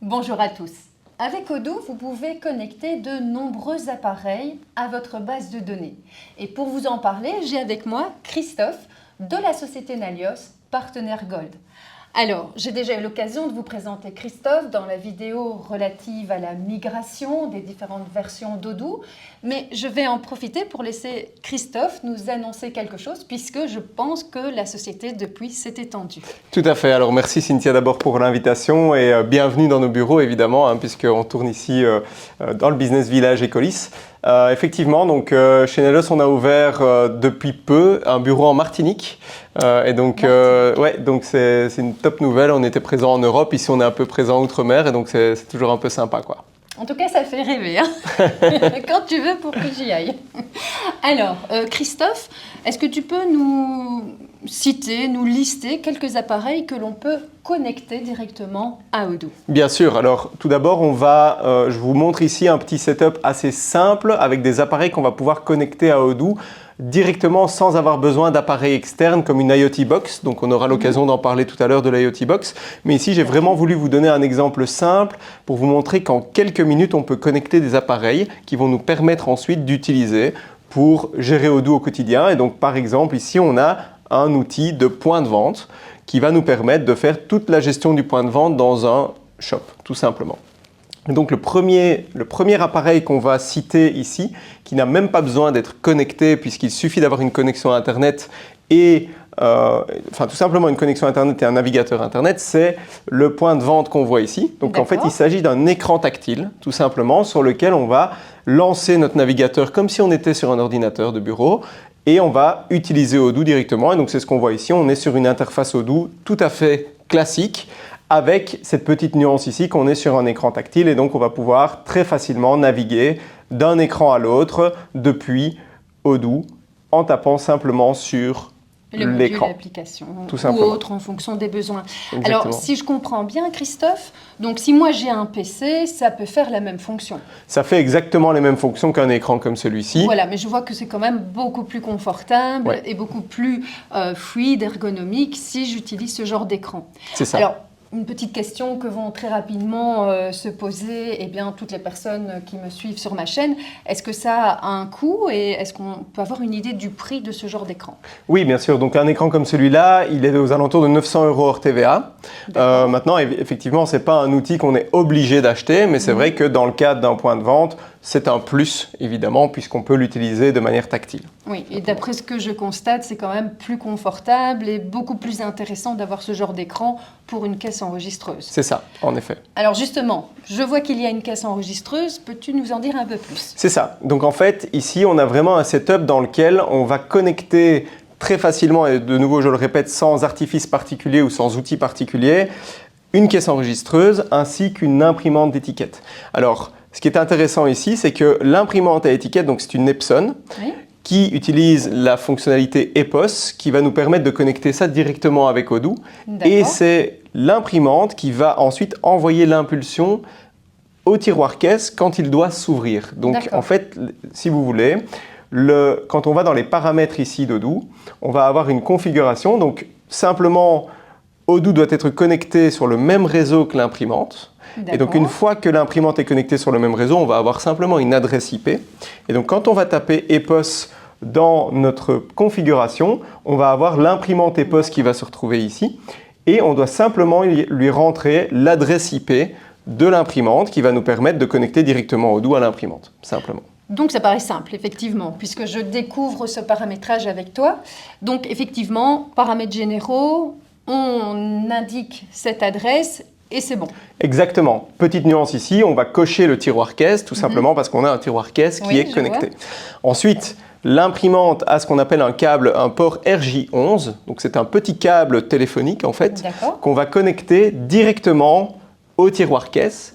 Bonjour à tous. Avec Odoo, vous pouvez connecter de nombreux appareils à votre base de données. Et pour vous en parler, j'ai avec moi Christophe de la société Nalios, partenaire Gold. Alors, j'ai déjà eu l'occasion de vous présenter Christophe dans la vidéo relative à la migration des différentes versions d'Odoo, mais je vais en profiter pour laisser Christophe nous annoncer quelque chose puisque je pense que la société depuis s'est étendue. Tout à fait. Alors merci Cynthia d'abord pour l'invitation et bienvenue dans nos bureaux évidemment, puisqu'on tourne ici dans le Business Village Ecolis. Effectivement, donc chez Nalios, on a ouvert depuis peu un bureau en Martinique. Et donc, donc c'est une top nouvelle. On était présent en Europe, ici on est un peu présent outre-mer et donc c'est toujours un peu sympa, quoi. En tout cas, ça fait rêver, hein. Quand tu veux pour que j'y aille. Alors, Christophe, est-ce que tu peux nous citer, nous lister quelques appareils que l'on peut connecter directement à Odoo? Bien sûr. Alors, tout d'abord, je vous montre ici un petit setup assez simple avec des appareils qu'on va pouvoir connecter à Odoo directement sans avoir besoin d'appareils externes comme une IoT Box. Donc on aura l'occasion d'en parler tout à l'heure de l'IoT Box. Mais ici, j'ai vraiment voulu vous donner un exemple simple pour vous montrer qu'en quelques minutes, on peut connecter des appareils qui vont nous permettre ensuite d'utiliser pour gérer Odoo au quotidien. Et donc par exemple, ici, on a un outil de point de vente qui va nous permettre de faire toute la gestion du point de vente dans un shop, tout simplement. Donc le premier appareil qu'on va citer ici, qui n'a même pas besoin d'être connecté puisqu'il suffit d'avoir une connexion Internet et tout simplement une connexion Internet et un navigateur Internet, c'est le point de vente qu'on voit ici. Donc en fait, il s'agit d'un écran tactile, tout simplement, sur lequel on va lancer notre navigateur comme si on était sur un ordinateur de bureau et on va utiliser Odoo directement. Et donc c'est ce qu'on voit ici, on est sur une interface Odoo tout à fait classique, avec cette petite nuance ici qu'on est sur un écran tactile et donc on va pouvoir très facilement naviguer d'un écran à l'autre depuis Odoo en tapant simplement sur l'écran. L'application tout ou simplement. autre en fonction des besoins. Exactement. Alors, si je comprends bien, Christophe, donc si moi j'ai un PC, ça peut faire la même fonction. Ça fait exactement les mêmes fonctions qu'un écran comme celui-ci. Voilà, mais je vois que c'est quand même beaucoup plus confortable et beaucoup plus fluide, ergonomique si j'utilise ce genre d'écran. C'est ça. Alors, une petite question que vont très rapidement se poser toutes les personnes qui me suivent sur ma chaîne. Est-ce que ça a un coût et est-ce qu'on peut avoir une idée du prix de ce genre d'écran? Oui, bien sûr. Donc un écran comme celui-là, il est aux alentours de 900 € hors TVA. Maintenant, effectivement, ce n'est pas un outil qu'on est obligé d'acheter, mais c'est vrai que dans le cadre d'un point de vente, c'est un plus, évidemment, puisqu'on peut l'utiliser de manière tactile. Oui, et d'après ce que je constate, c'est quand même plus confortable et beaucoup plus intéressant d'avoir ce genre d'écran pour une caisse enregistreuse. C'est ça, en effet. Alors justement, je vois qu'il y a une caisse enregistreuse. Peux-tu nous en dire un peu plus? C'est ça. Donc en fait, ici, on a vraiment un setup dans lequel on va connecter très facilement, et de nouveau, je le répète, sans artifice particulier ou sans outil particulier, une caisse enregistreuse ainsi qu'une imprimante d'étiquette. Alors, ce qui est intéressant ici, c'est que l'imprimante à étiquette, donc c'est une Epson, qui utilise la fonctionnalité EPOS, qui va nous permettre de connecter ça directement avec Odoo. Et c'est l'imprimante qui va ensuite envoyer l'impulsion au tiroir caisse quand il doit s'ouvrir. Donc en fait, si vous voulez, quand on va dans les paramètres ici d'Odoo, on va avoir une configuration. Donc simplement, Odoo doit être connecté sur le même réseau que l'imprimante. Et donc une fois que l'imprimante est connectée sur le même réseau, on va avoir simplement une adresse IP. Et donc quand on va taper EPOS dans notre configuration, on va avoir l'imprimante EPOS qui va se retrouver ici. Et on doit simplement lui rentrer l'adresse IP de l'imprimante qui va nous permettre de connecter directement Odoo à l'imprimante, simplement. Donc ça paraît simple, effectivement, puisque je découvre ce paramétrage avec toi. Donc effectivement, paramètres généraux, on indique cette adresse et c'est bon. Exactement. Petite nuance ici, on va cocher le tiroir caisse tout simplement parce qu'on a un tiroir caisse qui est connecté. Ensuite, l'imprimante a ce qu'on appelle un port RJ11. Donc c'est un petit câble téléphonique en fait qu'on va connecter directement au tiroir caisse.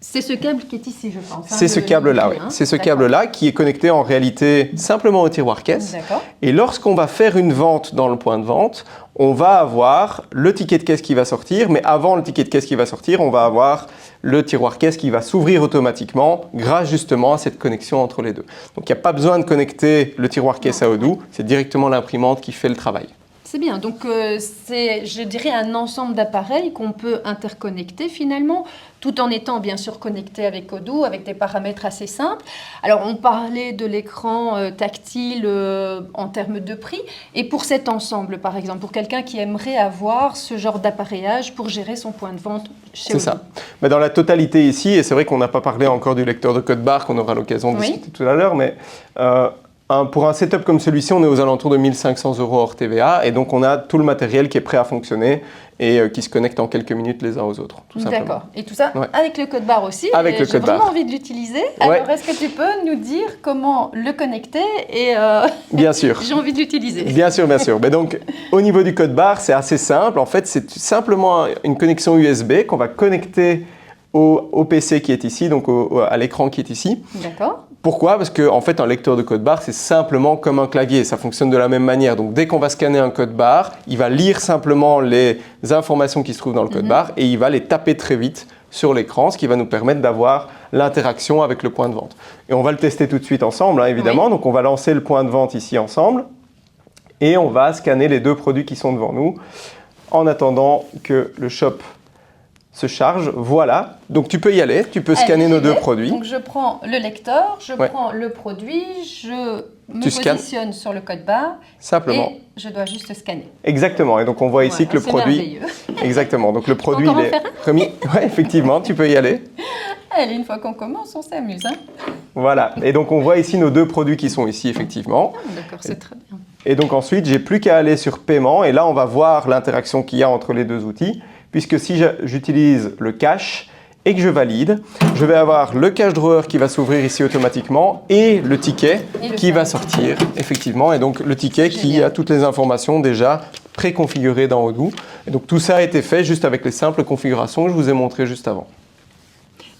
C'est ce câble qui est ici, je pense. C'est ce câble-là, oui. C'est ce câble-là qui est connecté en réalité simplement au tiroir caisse. Et lorsqu'on va faire une vente dans le point de vente, on va avoir le ticket de caisse qui va sortir, mais avant le ticket de caisse qui va sortir, on va avoir le tiroir caisse qui va s'ouvrir automatiquement grâce justement à cette connexion entre les deux. Donc il n'y a pas besoin de connecter le tiroir caisse à Odoo, c'est directement l'imprimante qui fait le travail. C'est bien. Donc, c'est, je dirais, un ensemble d'appareils qu'on peut interconnecter finalement, tout en étant bien sûr connecté avec Odoo, avec des paramètres assez simples. Alors, on parlait de l'écran tactile en termes de prix. Et pour cet ensemble, par exemple, pour quelqu'un qui aimerait avoir ce genre d'appareillage pour gérer son point de vente chez Odoo. C'est ça. Mais dans la totalité ici, et c'est vrai qu'on n'a pas parlé encore du lecteur de code barre, qu'on aura l'occasion de discuter tout à l'heure, mais pour un setup comme celui-ci, on est aux alentours de 1 500 € hors TVA, et donc on a tout le matériel qui est prêt à fonctionner et qui se connecte en quelques minutes les uns aux autres, tout simplement. D'accord. Et tout ça avec le code barre aussi. Avec le code barre. J'ai vraiment envie de l'utiliser. Alors, est-ce que tu peux nous dire comment le connecter et Bien sûr. J'ai envie de l'utiliser. Bien sûr, bien sûr. Mais donc, au niveau du code barre, c'est assez simple. En fait, c'est simplement une connexion USB qu'on va connecter au PC qui est ici, donc à l'écran qui est ici. D'accord. Pourquoi? Parce qu'en fait, un lecteur de code barre, c'est simplement comme un clavier. Ça fonctionne de la même manière. Donc, dès qu'on va scanner un code barre, il va lire simplement les informations qui se trouvent dans le code barre et il va les taper très vite sur l'écran, ce qui va nous permettre d'avoir l'interaction avec le point de vente. Et on va le tester tout de suite ensemble, hein, évidemment. Oui. Donc, on va lancer le point de vente ici ensemble et on va scanner les deux produits qui sont devant nous en attendant que le shop se charge. Voilà, donc tu peux y aller, tu peux scanner nos deux produits. Donc je prends le lecteur, je prends le produit, je me positionne sur le code barre simplement. Et je dois juste scanner. Exactement, et donc on voit ici que le produit… Exactement, donc le produit il est remis. Oui, effectivement, tu peux y aller. Allez, une fois qu'on commence, on s'amuse. Hein. Voilà, et donc on voit ici nos deux produits qui sont ici, effectivement. D'accord, c'est très bien. Et donc ensuite, j'ai plus qu'à aller sur paiement, et là on va voir l'interaction qu'il y a entre les deux outils. Puisque si j'utilise le cache et que je valide, je vais avoir le cache drawer qui va s'ouvrir ici automatiquement et le ticket qui va sortir, effectivement. Et donc le ticket qui a toutes les informations déjà préconfigurées dans Odoo. Et donc tout ça a été fait juste avec les simples configurations que je vous ai montrées juste avant.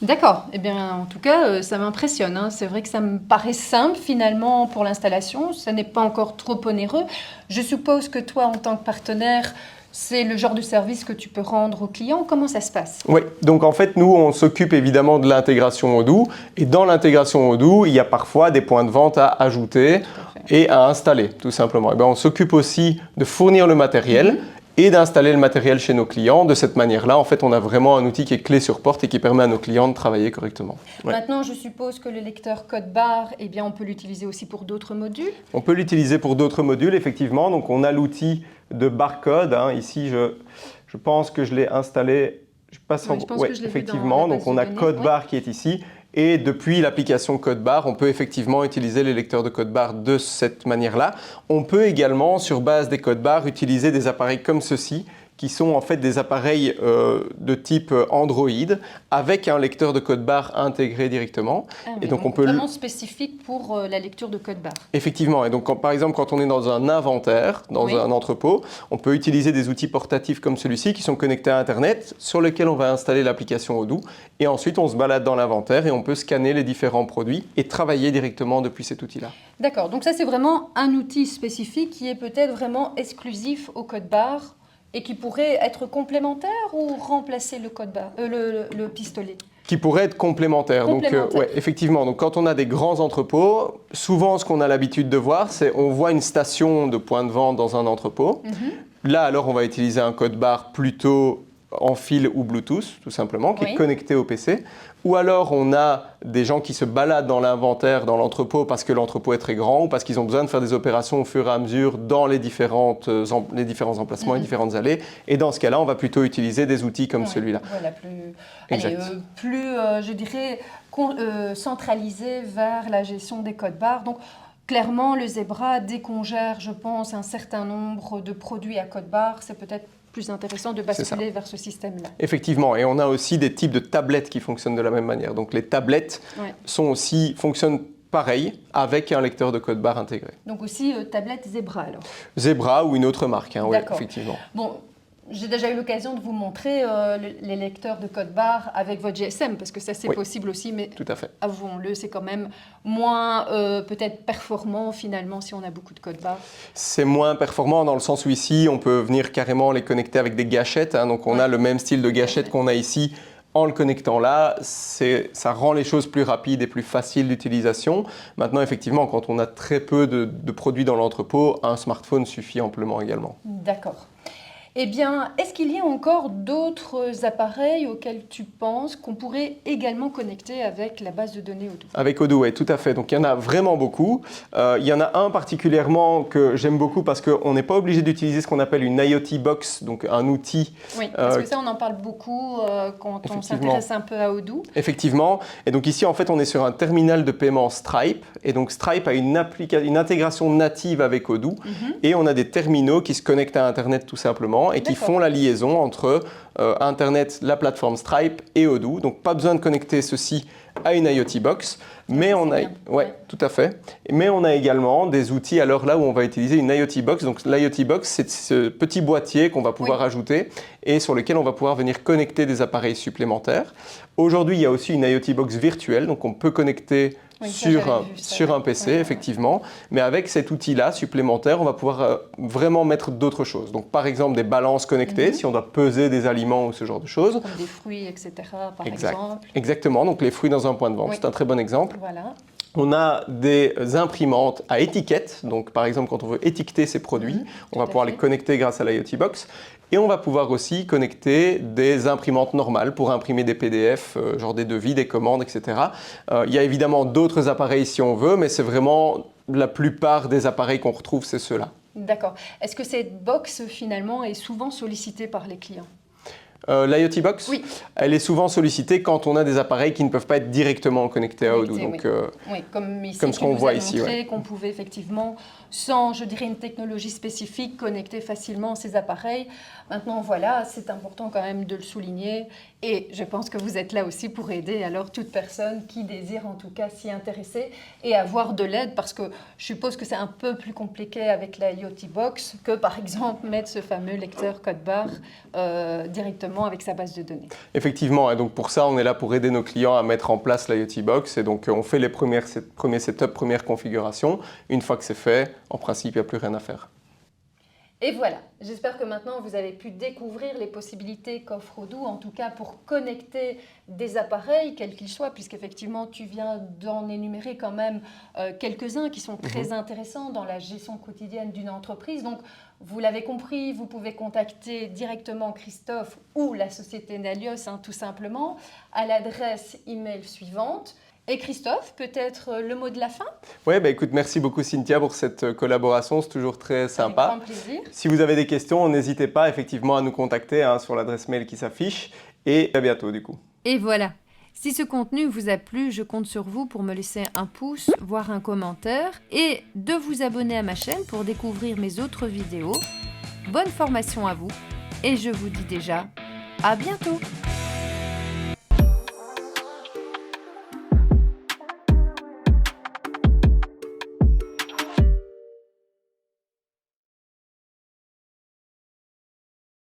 D'accord. Eh bien, en tout cas, ça m'impressionne. Hein. C'est vrai que ça me paraît simple finalement pour l'installation. Ça n'est pas encore trop onéreux. Je suppose que toi, en tant que partenaire, c'est le genre de service que tu peux rendre aux clients. Comment ça se passe? Oui, donc en fait, nous, on s'occupe évidemment de l'intégration Odoo. Et dans l'intégration Odoo, il y a parfois des points de vente à ajouter et à installer, tout simplement. Et bien, on s'occupe aussi de fournir le matériel et d'installer le matériel chez nos clients. De cette manière-là, en fait, on a vraiment un outil qui est clé sur porte et qui permet à nos clients de travailler correctement. Ouais. Maintenant, je suppose que le lecteur code barre, eh bien, on peut l'utiliser aussi pour d'autres modules? On peut l'utiliser pour d'autres modules, effectivement. Donc, on a l'outil de barcode. Hein. Ici, je pense que je l'ai installé. Je passe en… Oui, effectivement. Donc, on a code barre qui est ici. Et depuis l'application code barre, on peut effectivement utiliser les lecteurs de code barre de cette manière-là. On peut également, sur base des codes barres, utiliser des appareils comme ceci, qui sont en fait des appareils de type Android avec un lecteur de code barre intégré directement. Et donc on peut vraiment spécifique pour la lecture de code barre. Effectivement. Et donc par exemple, quand on est dans un inventaire, dans un entrepôt, on peut utiliser des outils portatifs comme celui-ci qui sont connectés à Internet, sur lesquels on va installer l'application Odoo. Et ensuite, on se balade dans l'inventaire et on peut scanner les différents produits et travailler directement depuis cet outil-là. D'accord. Donc ça, c'est vraiment un outil spécifique qui est peut-être vraiment exclusif au code barre et qui pourrait être complémentaire ou remplacer le code barre, le pistolet? Qui pourrait être complémentaire. Donc, ouais, effectivement, donc, quand on a des grands entrepôts, souvent ce qu'on a l'habitude de voir, c'est on voit une station de point de vente dans un entrepôt. Là, alors, on va utiliser un code barre plutôt en fil ou Bluetooth, tout simplement, qui est connecté au PC. Ou alors, on a des gens qui se baladent dans l'inventaire, dans l'entrepôt, parce que l'entrepôt est très grand ou parce qu'ils ont besoin de faire des opérations au fur et à mesure dans les différents emplacements, les différentes allées. Et dans ce cas-là, on va plutôt utiliser des outils comme celui-là. Voilà, je dirais, centralisé vers la gestion des codes barres. Donc, clairement, le Zebra, dès qu'on gère, je pense, un certain nombre de produits à code barre, c'est peut-être plus intéressant de basculer vers ce système-là. Effectivement, et on a aussi des types de tablettes qui fonctionnent de la même manière. Donc les tablettes fonctionnent pareil avec un lecteur de code barre intégré. Donc aussi tablette Zebra alors? Zebra ou une autre marque, hein, oui, effectivement. Bon, j'ai déjà eu l'occasion de vous montrer les lecteurs de code barre avec votre GSM, parce que ça c'est possible aussi, mais tout à fait. Avouons-le, c'est quand même moins peut-être performant finalement si on a beaucoup de code barre. C'est moins performant dans le sens où ici on peut venir carrément les connecter avec des gâchettes, hein, donc on a le même style de gâchette qu'on a ici en le connectant là, ça rend les choses plus rapides et plus faciles d'utilisation. Maintenant, effectivement, quand on a très peu de produits dans l'entrepôt, un smartphone suffit amplement également. D'accord. Eh bien, est-ce qu'il y a encore d'autres appareils auxquels tu penses qu'on pourrait également connecter avec la base de données Odoo? Avec Odoo, oui, tout à fait. Donc, il y en a vraiment beaucoup. Il y en a un particulièrement que j'aime beaucoup parce qu'on n'est pas obligé d'utiliser ce qu'on appelle une IoT Box, donc un outil. Oui, parce que ça, on en parle beaucoup quand on s'intéresse un peu à Odoo. Effectivement. Et donc ici, en fait, on est sur un terminal de paiement Stripe. Et donc Stripe a une intégration native avec Odoo. Et on a des terminaux qui se connectent à Internet tout simplement et qui font la liaison entre Internet, la plateforme Stripe et Odoo. Donc pas besoin de connecter ceci à une IoT Box, mais tout à fait. Mais on a également des outils alors là où on va utiliser une IoT Box. Donc l'IoT Box, c'est ce petit boîtier qu'on va pouvoir ajouter et sur lequel on va pouvoir venir connecter des appareils supplémentaires. Aujourd'hui, il y a aussi une IoT Box virtuelle, donc on peut connecter sur un PC, effectivement. Mais avec cet outil-là supplémentaire, on va pouvoir vraiment mettre d'autres choses. Donc par exemple des balances connectées, si on doit peser des aliments ou ce genre de choses. Comme des fruits, etc. par exemple. Exactement, donc les fruits dans un point de vente, c'est un très bon exemple. Voilà. On a des imprimantes à étiquettes, donc par exemple quand on veut étiqueter ces produits, on va pouvoir les connecter grâce à l'IoT Box. Et on va pouvoir aussi connecter des imprimantes normales pour imprimer des PDF, genre des devis, des commandes, etc. Il y a évidemment d'autres appareils si on veut, mais c'est vraiment la plupart des appareils qu'on retrouve, c'est ceux-là. D'accord. Est-ce que cette box finalement est souvent sollicitée par les clients ? L'IoT Box, oui. Elle est souvent sollicitée quand on a des appareils qui ne peuvent pas être directement connectés à Odoo. Donc, comme ici, comme ce qu'on voit ici. Qu'on pouvait effectivement, sans, je dirais, une technologie spécifique, connecter facilement ces appareils. Maintenant, voilà, c'est important quand même de le souligner. Et je pense que vous êtes là aussi pour aider alors toute personne qui désire en tout cas s'y intéresser et avoir de l'aide, parce que je suppose que c'est un peu plus compliqué avec la IoT Box que par exemple mettre ce fameux lecteur code barre directement avec sa base de données. Effectivement, et donc pour ça, on est là pour aider nos clients à mettre en place l'IoT Box. Et donc, on fait les premiers setups, premières configurations. Une fois que c'est fait, en principe, il n'y a plus rien à faire. Et voilà, j'espère que maintenant vous avez pu découvrir les possibilités qu'offre Odoo, en tout cas pour connecter des appareils, quels qu'ils soient, puisqu'effectivement tu viens d'en énumérer quand même quelques-uns qui sont très intéressants dans la gestion quotidienne d'une entreprise. Donc vous l'avez compris, vous pouvez contacter directement Christophe ou la société Nalios, tout simplement, à l'adresse email suivante. Et Christophe, peut-être le mot de la fin ? Oui, écoute, merci beaucoup Cynthia pour cette collaboration, c'est toujours très sympa. Avec grand plaisir. Si vous avez des questions, n'hésitez pas effectivement à nous contacter sur l'adresse mail qui s'affiche et à bientôt du coup. Et voilà, si ce contenu vous a plu, je compte sur vous pour me laisser un pouce, voire un commentaire et de vous abonner à ma chaîne pour découvrir mes autres vidéos. Bonne formation à vous et je vous dis déjà à bientôt.